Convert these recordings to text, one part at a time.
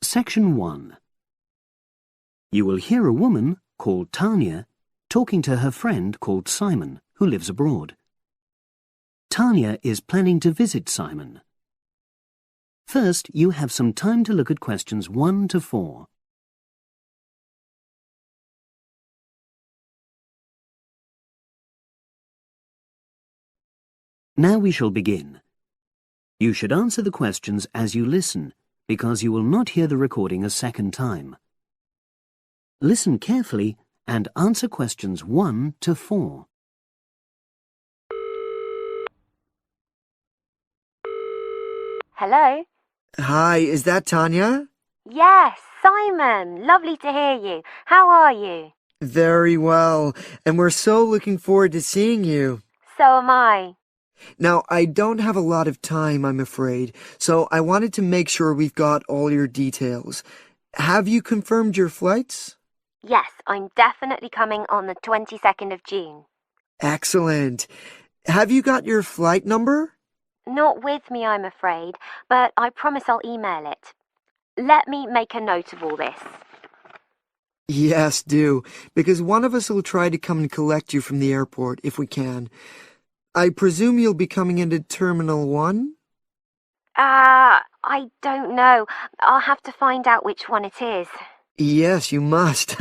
Section 1. You will hear a woman called Tanya talking to her friend called Simon, who lives abroad. Tanya is planning to visit Simon. First, you have some time to look at questions 1 to 4. Now we shall begin. You should answer the questions as you listen, because you will not hear the recording a second time. Listen carefully and answer questions 1 to 4. Hello? Hi, is that Tanya? Yes, Simon. Lovely to hear you. How are you? Very well, and we're so looking forward to seeing you. So am I. Now, I don't have a lot of time, I'm afraid, so I wanted to make sure we've got all your details. Have you confirmed your flights? Yes, I'm definitely coming on the 22nd of June. Excellent. Have you got your flight number? Not with me, I'm afraid, but I promise I'll email it. Let me make a note of all this. Yes, do, because one of us will try to come and collect you from the airport if we can. I presume you'll be coming into Terminal 1? I don't know. I'll have to find out which one it is. Yes, you must.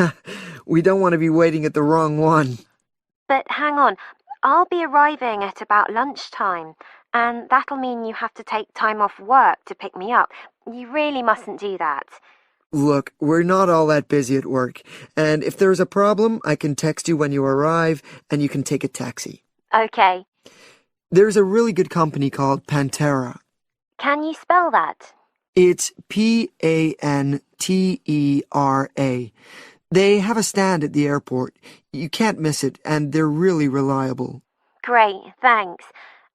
We don't want to be waiting at the wrong one. But hang on, I'll be arriving at about lunchtime, and that'll mean you have to take time off work to pick me up. You really mustn't do that. Look, we're not all that busy at work, and if there's a problem, I can text you when you arrive, and you can take a taxi. Okay. There's a really good company called Pantera. Can you spell that? It's Pantera. They have a stand at the airport. You can't miss it, and they're really reliable. Great, thanks.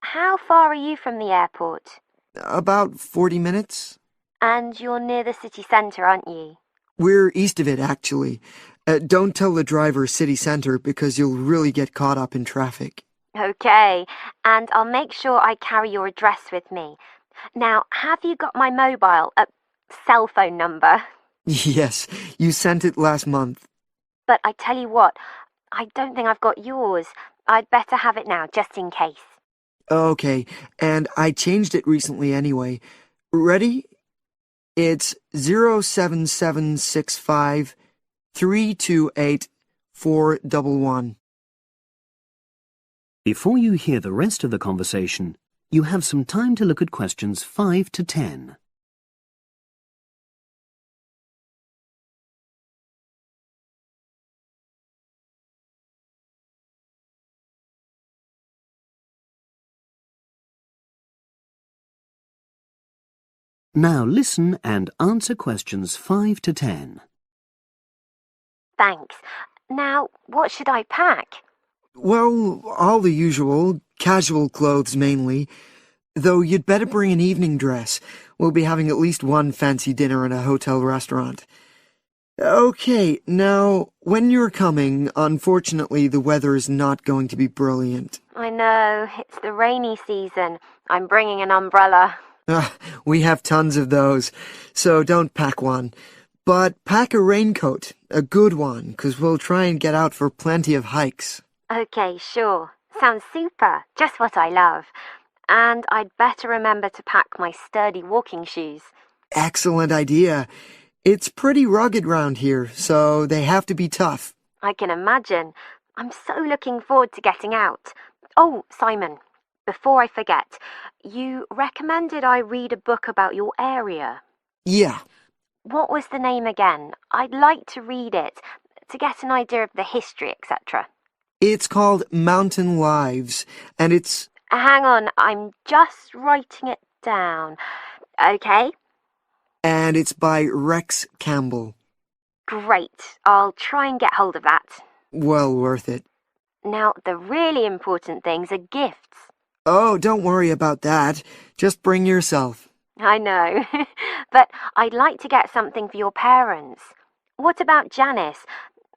How far are you from the airport? About 40 minutes. And you're near the city centre, aren't you? We're east of it, actually. Don't tell the driver city centre because you'll really get caught up in traffic. Okay, and I'll make sure I carry your address with me. Now, have you got my mobile, cell phone number? Yes, you sent it last month. But I tell you what, I don't think I've got yours. I'd better have it now, just in case. Okay, and I changed it recently anyway. Ready? It's 07765 328 411. Before you hear the rest of the conversation, you have some time to look at questions 5 to 10. Now listen and answer questions 5 to 10. Thanks. Now, what should I pack? Well, all the usual, casual clothes mainly. Though you'd better bring an evening dress. We'll be having at least one fancy dinner in a hotel restaurant. Okay, now, when you're coming, unfortunately the weather is not going to be brilliant. I know, it's the rainy season. I'm bringing an umbrella. We have tons of those, so don't pack one. But pack a raincoat, a good one, 'cause we'll try and get out for plenty of hikes. Okay, sure. Sounds super. Just what I love. And I'd better remember to pack my sturdy walking shoes. Excellent idea. It's pretty rugged round here, so they have to be tough. I can imagine. I'm so looking forward to getting out. Oh, Simon, before I forget, you recommended I read a book about your area. Yeah. What was the name again? I'd like to read it, to get an idea of the history, etc. It's called Mountain Lives, and it's... Hang on, I'm just writing it down. Okay? And it's by Rex Campbell. Great. I'll try and get hold of that. Well worth it. Now, the really important things are gifts. Oh, don't worry about that. Just bring yourself. I know. But I'd like to get something for your parents. What about Janice?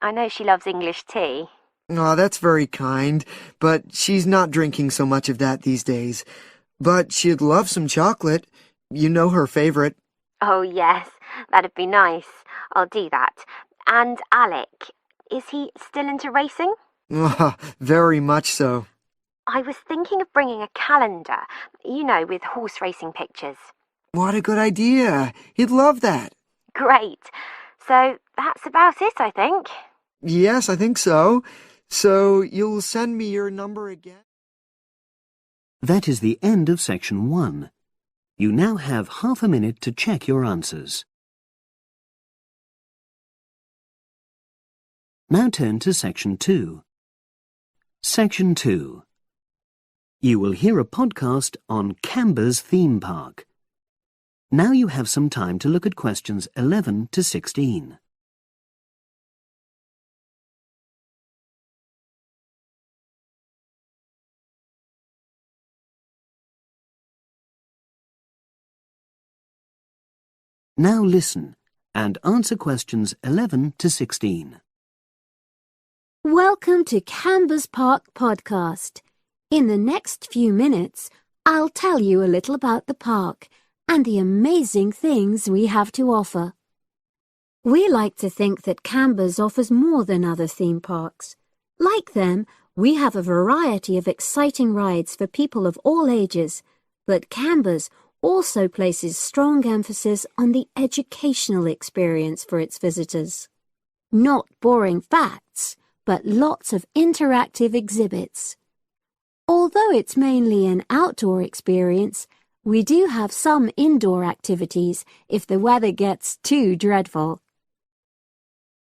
I know she loves English tea. Oh, that's very kind, but she's not drinking so much of that these days. But she'd love some chocolate. You know her favorite. Oh, yes. That'd be nice. I'll do that. And Alec, is he still into racing? Very much so. I was thinking of bringing a calendar, with horse racing pictures. What a good idea. He'd love that. Great. So that's about it, I think. Yes, I think so. So you'll send me your number again? That is the end of section 1. You now have half a minute to check your answers. Now turn to section 2. Section 2. You will hear a podcast on Canberra's theme park. Now you have some time to look at questions 11 to 16. Now listen and answer questions 11 to 16. Welcome to Canberra's Park podcast. In the next few minutes, I'll tell you a little about the park and the amazing things we have to offer. We like to think that Canberra's offers more than other theme parks. Like them, we have a variety of exciting rides for people of all ages, but Canberra's also places strong emphasis on the educational experience for its visitors. Not boring facts, but lots of interactive exhibits. Although it's mainly an outdoor experience, we do have some indoor activities if the weather gets too dreadful.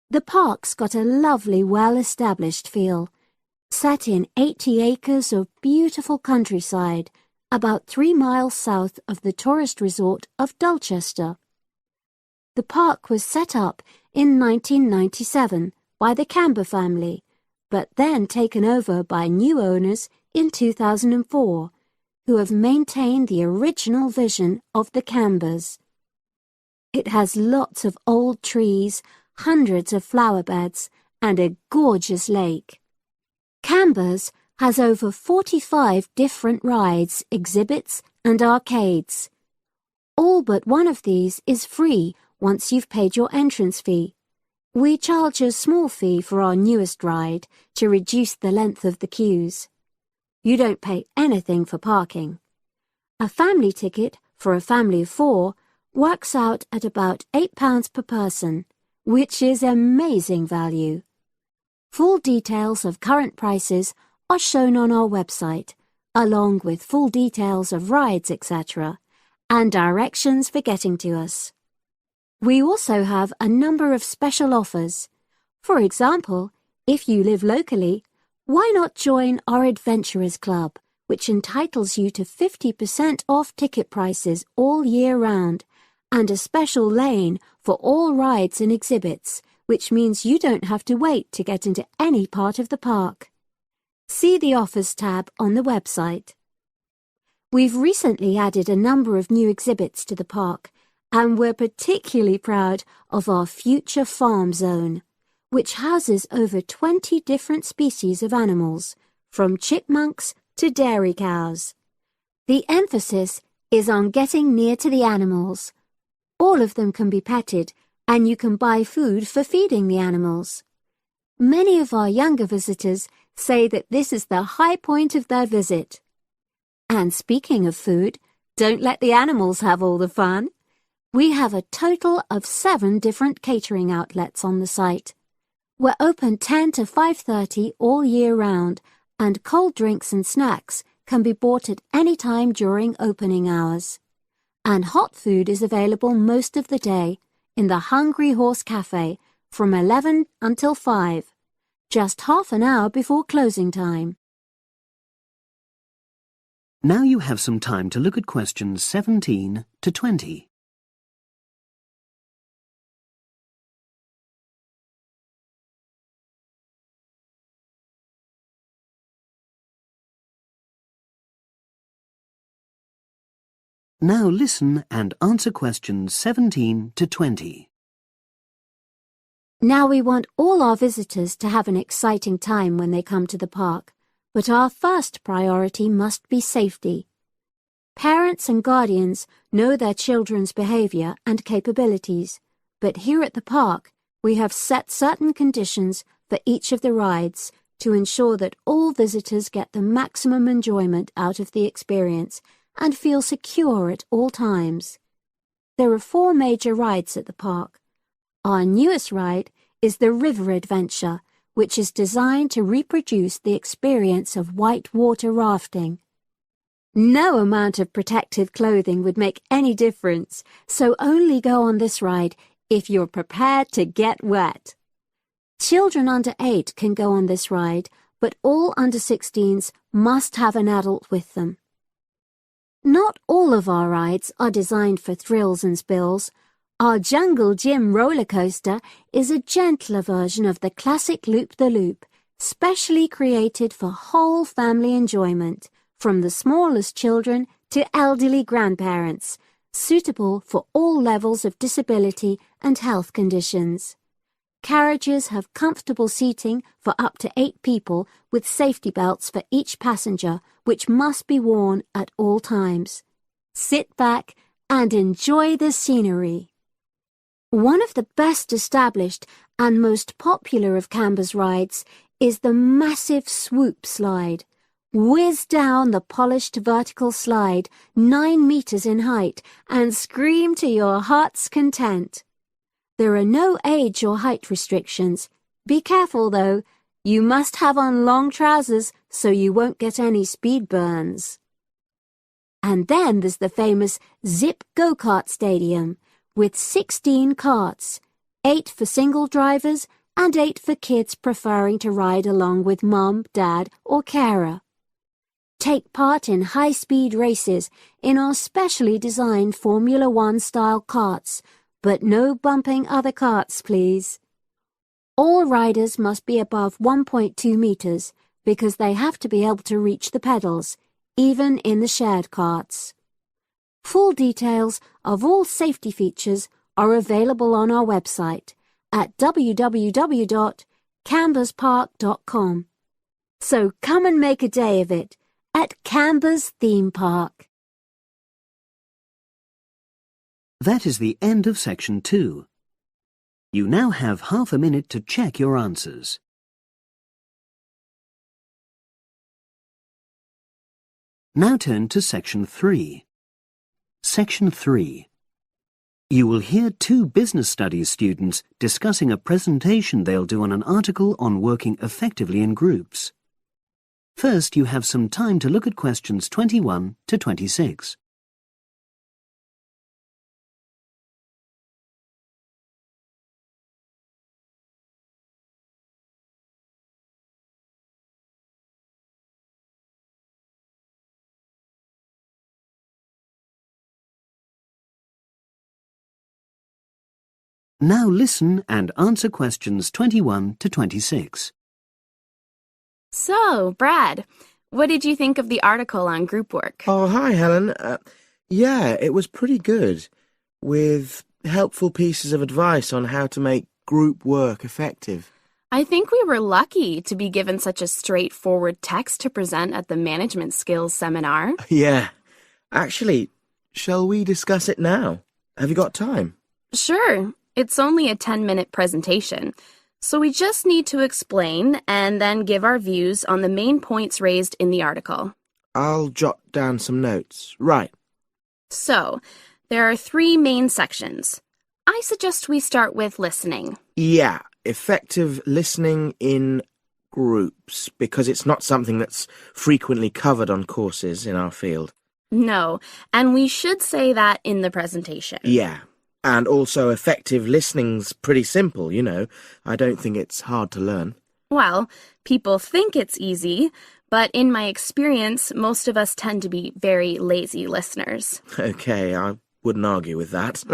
The park's got a lovely, well-established feel, set in 80 acres of beautiful countryside, about 3 miles south of the tourist resort of Dulchester. The park was set up in 1997 by the Canberra family, but then taken over by new owners in 2004, who have maintained the original vision of the Canberras. It has lots of old trees, hundreds of flower beds, and a gorgeous lake. Canberra's has over 45 different rides, exhibits, and arcades. All but one of these is free once you've paid your entrance fee. We charge a small fee for our newest ride to reduce the length of the queues. You don't pay anything for parking. A family ticket for a family of 4 works out at about £8 per person, which is amazing value. Full details of current prices are shown on our website, along with full details of rides, etc., and directions for getting to us. We also have a number of special offers. For example, if you live locally, why not join our Adventurers Club, which entitles you to 50% off ticket prices all year round, and a special lane for all rides and exhibits, which means you don't have to wait to get into any part of the park. See the Offers tab on the website. We've recently added a number of new exhibits to the park, and we're particularly proud of our Future Farm Zone, which houses over 20 different species of animals, from chipmunks to dairy cows. The emphasis is on getting near to the animals. All of them can be petted, and you can buy food for feeding the animals. Many of our younger visitors say that this is the high point of their visit. And speaking of food, don't let the animals have all the fun. We have a total of 7 different catering outlets on the site. We're open 10 to 5:30 all year round, and cold drinks and snacks can be bought at any time during opening hours. And hot food is available most of the day in the Hungry Horse Cafe from 11 until 5, just half an hour before closing time. Now you have some time to look at questions 17 to 20. Now listen and answer questions 17 to 20. Now we want all our visitors to have an exciting time when they come to the park, but our first priority must be safety. Parents and guardians know their children's behavior and capabilities, But here at the park, we have set certain conditions for each of the rides to ensure that all visitors get the maximum enjoyment out of the experience and feel secure at all times. There are 4 major rides at the park. Our newest ride is the River Adventure, which is designed to reproduce the experience of whitewater rafting. No amount of protective clothing would make any difference, so only go on this ride if you're prepared to get wet. Children under 8 can go on this ride, but all under 16s must have an adult with them. Not all of our rides are designed for thrills and spills. Our Jungle Gym roller coaster is a gentler version of the classic Loop-the-Loop, specially created for whole family enjoyment, from the smallest children to elderly grandparents, suitable for all levels of disability and health conditions. Carriages have comfortable seating for up to 8 people with safety belts for each passenger, which must be worn at all times. Sit back and enjoy the scenery. One of the best established and most popular of Canberra's rides is the massive swoop slide. Whiz down the polished vertical slide 9 meters in height and scream to your heart's content. There are no age or height restrictions. Be careful, though. You must have on long trousers so you won't get any speed burns. And then there's the famous Zip Go-Kart Stadium, with 16 karts, 8 for single drivers and 8 for kids preferring to ride along with mum, dad or carer. Take part in high-speed races in our specially designed Formula One-style karts, but no bumping other karts, please. All riders must be above 1.2 meters because they have to be able to reach the pedals, even in the shared karts. Full details of all safety features are available on our website at www.camberspark.com. So come and make a day of it at Canberra's theme park. That is the end of section 2. You now have half a minute to check your answers. Now turn to section 3. Section 3. You will hear 2 business studies students discussing a presentation they'll do on an article on working effectively in groups. First, you have some time to look at questions 21 to 26. Now listen and answer questions 21 to 26. So, Brad, what did you think of the article on group work? Oh, hi, Helen. Yeah, it was pretty good, with helpful pieces of advice on how to make group work effective. I think we were lucky to be given such a straightforward text to present at the Management Skills Seminar. Yeah. Actually, shall we discuss it now? Have you got time? Sure. It's only a 10-minute presentation, so we just need to explain and then give our views on the main points raised in the article. I'll jot down some notes. Right. So, there are 3 main sections. I suggest we start with listening. Yeah, effective listening in groups, because it's not something that's frequently covered on courses in our field. No, and we should say that in the presentation. Yeah. And also effective listening's pretty simple, you know. I don't think it's hard to learn. Well, people think it's easy, but in my experience, most of us tend to be very lazy listeners. Okay, I wouldn't argue with that.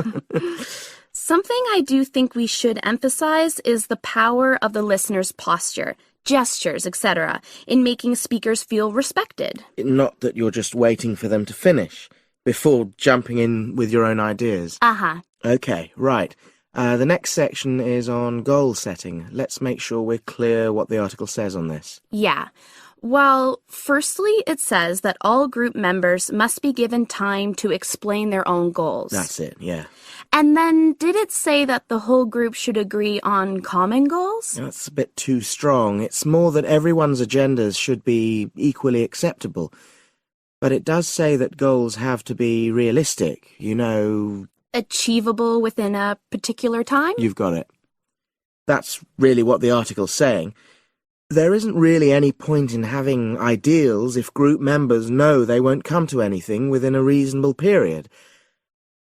Something I do think we should emphasize is the power of the listener's posture, gestures, etc., in making speakers feel respected. Not that you're just waiting for them to finish before jumping in with your own ideas. Uh-huh. Okay, right. The next section is on goal setting. Let's make sure we're clear what the article says on this. Yeah. Well, firstly, it says that all group members must be given time to explain their own goals. That's it, yeah. And then did it say that the whole group should agree on common goals? That's a bit too strong. It's more that everyone's agendas should be equally acceptable. But it does say that goals have to be realistic, Achievable within a particular time? You've got it. That's really what the article's saying. There isn't really any point in having ideals if group members know they won't come to anything within a reasonable period.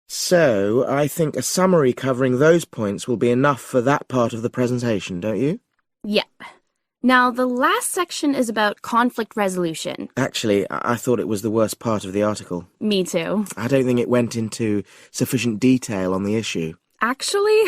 So, I think a summary covering those points will be enough for that part of the presentation, don't you? Yep. Now, the last section is about conflict resolution. Actually, I thought it was the worst part of the article. Me too. I don't think it went into sufficient detail on the issue. Actually,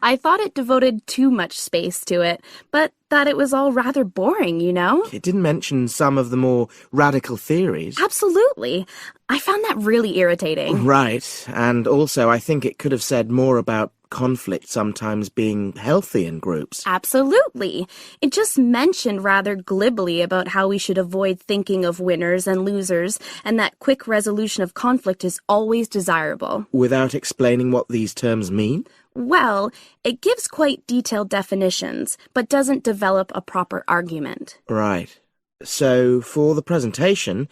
I thought it devoted too much space to it, but that it was all rather boring, It didn't mention some of the more radical theories. Absolutely. I found that really irritating. Right, and also I think it could have said more about conflict sometimes being healthy in groups. Absolutely. It just mentioned rather glibly about how we should avoid thinking of winners and losers, and that quick resolution of conflict is always desirable. Without explaining what these terms mean? Well, it gives quite detailed definitions, but doesn't develop a proper argument. Right. So, for the presentation,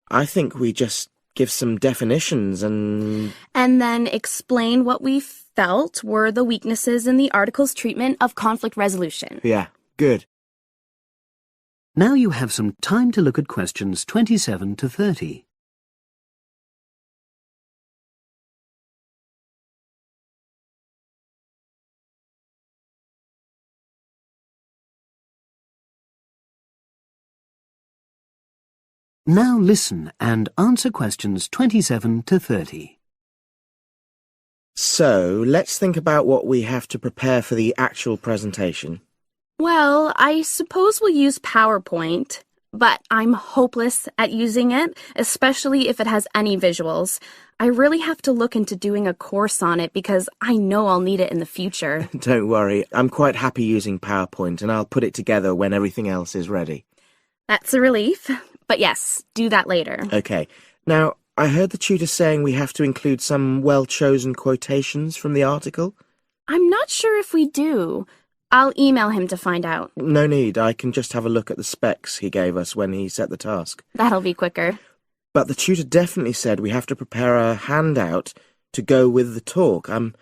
I think we just give some definitions and then explain what we felt were the weaknesses in the article's treatment of conflict resolution. Yeah, good. Now you have some time to look at questions 27 to 30. Now listen and answer questions 27 to 30. So, let's think about what we have to prepare for the actual presentation. Well, I suppose we'll use PowerPoint, but I'm hopeless at using it, especially if it has any visuals. I really have to look into doing a course on it because I know I'll need it in the future. Don't worry, I'm quite happy using PowerPoint and I'll put it together when everything else is ready. That's a relief. But yes, do that later. Okay. Now, I heard the tutor saying we have to include some well-chosen quotations from the article. I'm not sure if we do. I'll email him to find out. No need. I can just have a look at the specs he gave us when he set the task. That'll be quicker. But the tutor definitely said we have to prepare a handout to go with the talk. I'm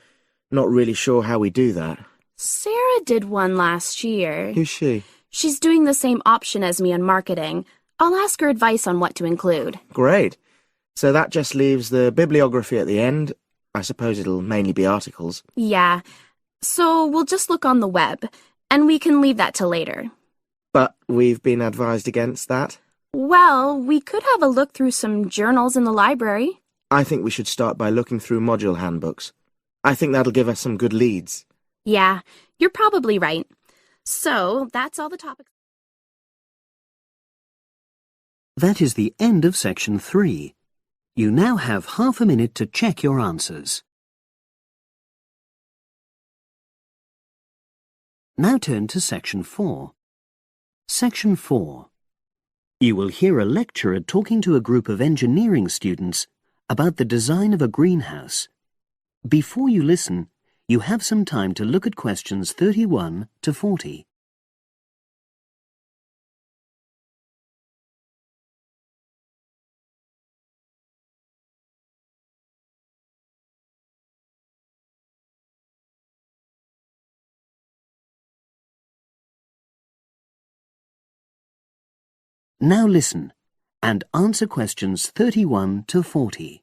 not really sure how we do that. Sarah did one last year. Who's she? She's doing the same option as me on marketing. I'll ask her advice on what to include. Great. So that just leaves the bibliography at the end. I suppose it'll mainly be articles. Yeah. So we'll just look on the web, and we can leave that till later. But we've been advised against that? Well, we could have a look through some journals in the library. I think we should start by looking through module handbooks. I think that'll give us some good leads. Yeah, you're probably right. So that's all the topics. That is the end of section 3. You now have half a minute to check your answers. Now turn to section 4. Section 4. You will hear a lecturer talking to a group of engineering students about the design of a greenhouse. Before you listen, you have some time to look at questions 31 to 40. Now listen and answer questions 31 to 40.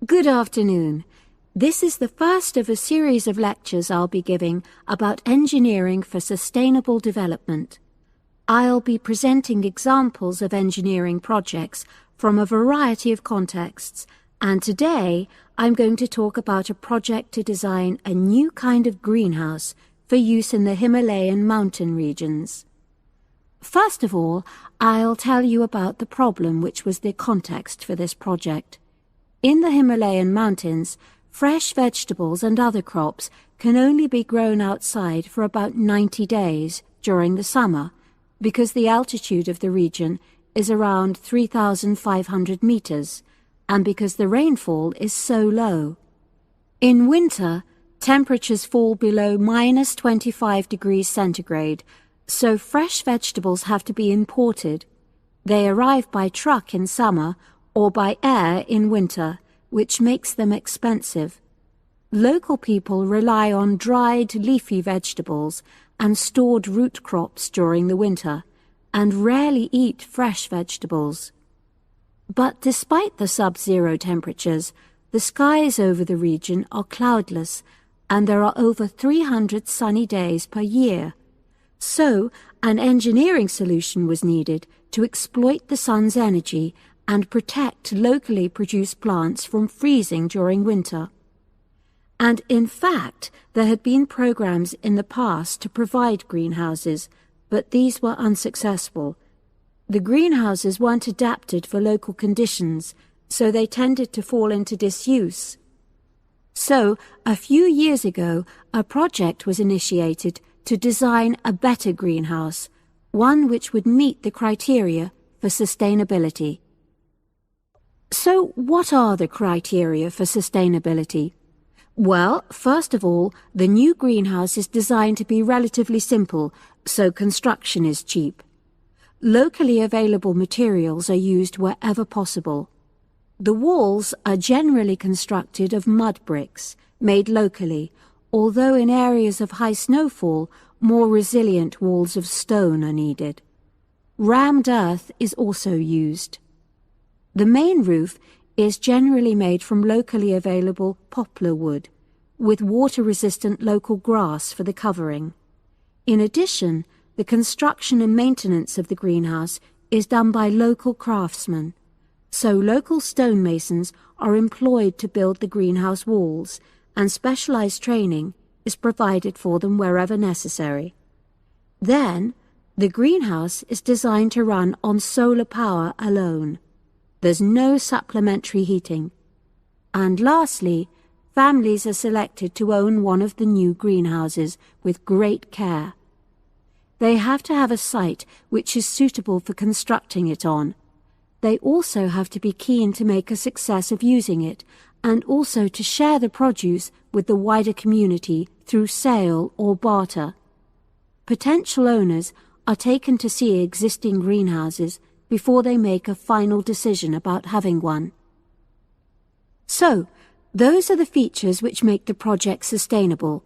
Good afternoon. This is the first of a series of lectures I'll be giving about engineering for sustainable development. I'll be presenting examples of engineering projects from a variety of contexts, and today I'm going to talk about a project to design a new kind of greenhouse for use in the Himalayan mountain regions. First of all, I'll tell you about the problem which was the context for this project. In the Himalayan mountains, fresh vegetables and other crops can only be grown outside for about 90 days during the summer, because the altitude of the region is around 3,500 meters, and because the rainfall is so low. In winter, temperatures fall below minus 25 degrees centigrade, so fresh vegetables have to be imported. They arrive by truck in summer or by air in winter, which makes them expensive. Local people rely on dried leafy vegetables and stored root crops during the winter, and rarely eat fresh vegetables. But despite the sub-zero temperatures, the skies over the region are cloudless, and there are over 300 sunny days per year. So, an engineering solution was needed to exploit the sun's energy and protect locally produced plants from freezing during winter. And in fact, there had been programs in the past to provide greenhouses, but these were unsuccessful. The greenhouses weren't adapted for local conditions, so they tended to fall into disuse. So, a few years ago, a project was initiated to design a better greenhouse, one which would meet the criteria for sustainability. So, what are the criteria for sustainability? Well, first of all, the new greenhouse is designed to be relatively simple, so construction is cheap. Locally available materials are used wherever possible. The walls are generally constructed of mud bricks, made locally, although in areas of high snowfall, more resilient walls of stone are needed. Rammed earth is also used. The main roof is generally made from locally available poplar wood, with water-resistant local grass for the covering. In addition, the construction and maintenance of the greenhouse is done by local craftsmen, so local stonemasons are employed to build the greenhouse walls, and specialized training is provided for them wherever necessary. Then, the greenhouse is designed to run on solar power alone. There's no supplementary heating. And lastly, families are selected to own one of the new greenhouses with great care. They have to have a site which is suitable for constructing it on. They also have to be keen to make a success of using it, and also to share the produce with the wider community through sale or barter. Potential owners are taken to see existing greenhouses before they make a final decision about having one. So, those are the features which make the project sustainable.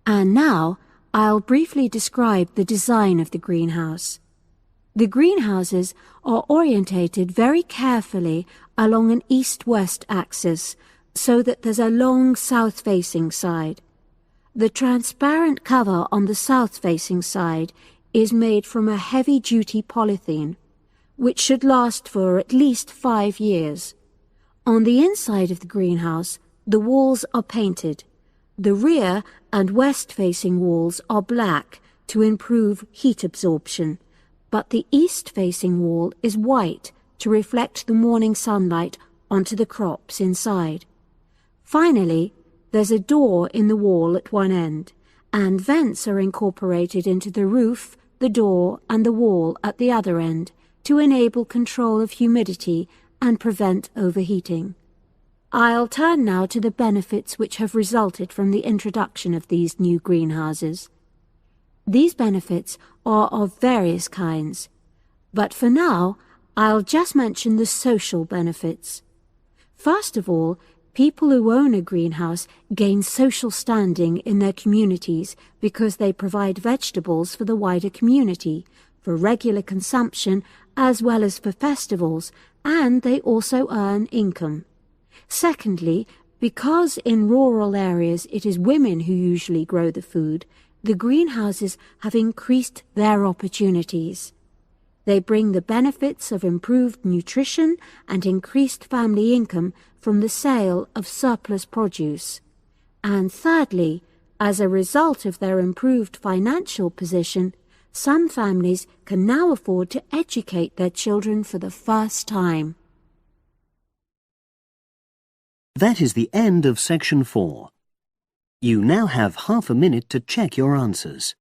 And now, I'll briefly describe the design of the greenhouse. The greenhouses are orientated very carefully along an east-west axis, so that there's a long south-facing side. The transparent cover on the south-facing side is made from a heavy-duty polythene, which should last for at least 5 years. On the inside of the greenhouse, the walls are painted. The rear and west-facing walls are black to improve heat absorption, but the east-facing wall is white to reflect the morning sunlight onto the crops inside. Finally, there's a door in the wall at one end, and vents are incorporated into the roof, the door, and the wall at the other end to enable control of humidity and prevent overheating. I'll turn now to the benefits which have resulted from the introduction of these new greenhouses. These benefits are of various kinds, but for now, I'll just mention the social benefits. First of all, people who own a greenhouse gain social standing in their communities because they provide vegetables for the wider community, for regular consumption as well as for festivals, and they also earn income. Secondly, because in rural areas it is women who usually grow the food, the greenhouses have increased their opportunities. They bring the benefits of improved nutrition and increased family income from the sale of surplus produce. And thirdly, as a result of their improved financial position, some families can now afford to educate their children for the first time. That is the end of section 4. You now have half a minute to check your answers.